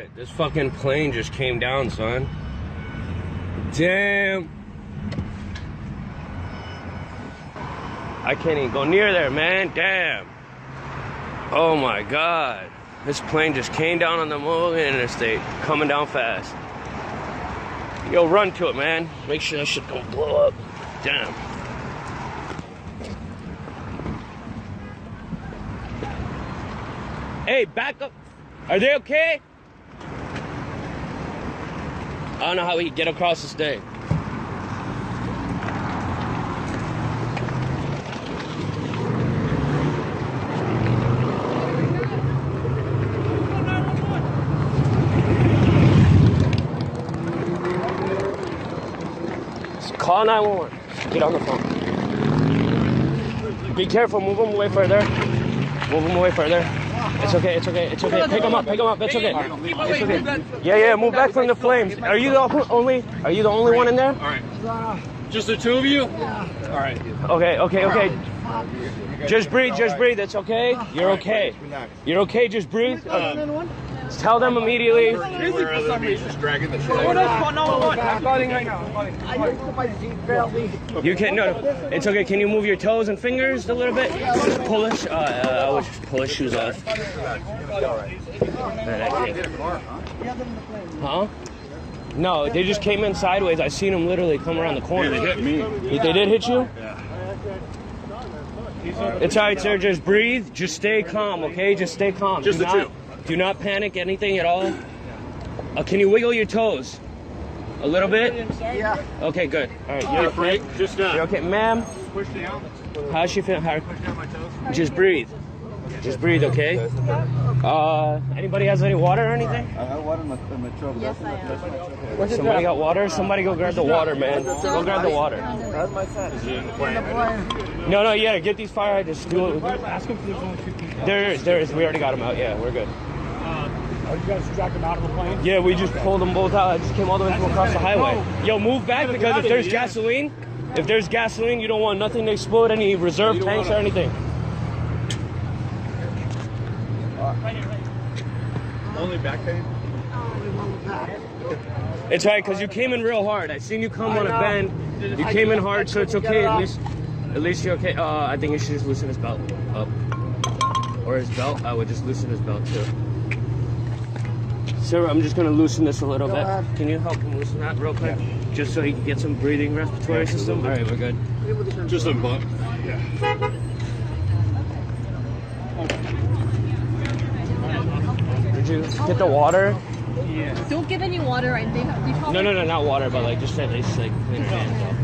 shit. This fucking plane just came down, son. Damn. I can't even go near there, man. Damn. Oh my God. This plane just came down on the Mulligan Interstate, coming down fast. Yo, run to it, man. Make sure that shit don't blow up. Damn. Hey, back up. Are they okay? I don't know how we get across this day. Call 911. Get on the phone. Be careful. Move them away further. Move them away further. It's okay. It's okay. It's okay. Pick them up. Pick them up. It's okay. It's okay. Yeah. Move back from the flames. Are you the only? Are you the only one in there? All right. Just the two of you? Yeah. All right. Okay. Just breathe. It's okay. You're okay. You're okay. Just breathe. Tell them immediately. Just dragging the shit. You can no. It's okay. Can you move your toes and fingers a little bit? Just pull it. I would just pull his shoes off. Huh? No, they just came in sideways. I seen them literally come around the corner. They hit me. They did hit you? Yeah. It's alright, sir. Just breathe. Just stay calm, okay? Just stay calm. Just the two. Do not panic anything at all. Can you wiggle your toes? A little bit? Yeah. Okay, good. All right, You're afraid? Just you're okay, ma'am. push down. How's she feeling? Push down my toes. Just breathe. Just breathe, okay? Anybody has any water or anything? I have water in my truck. Yes, I am. Somebody got water? Somebody go grab the water, man. Go grab the water. That's my son. Is it in the plane? No, yeah, get these fire hydrants. Do it. Ask him if there's only 2 people. There is. We already got them out. Yeah, we're good. Oh, you guys dragged them out of the plane? Yeah, we just pulled them both out. I just came all the way from across the highway. Yo, move back because if there's gasoline, you don't want nothing to explode, any reserve tanks or anything. Only back pain? It's alright because you came in real hard. I seen you come on a bend. You came in hard, so it's okay. At least you're okay. I think you should just loosen his belt up, or his belt. I would just loosen his belt too. Sir, I'm just gonna loosen this a little bit. Can you help him loosen that real quick? Just so he can get some breathing, respiratory system. All right, we're good. Just a bump. Yeah. Did you get the water? Yeah. Don't give any water. Right? They probably... No, not water, but like just at least like clean your hands off.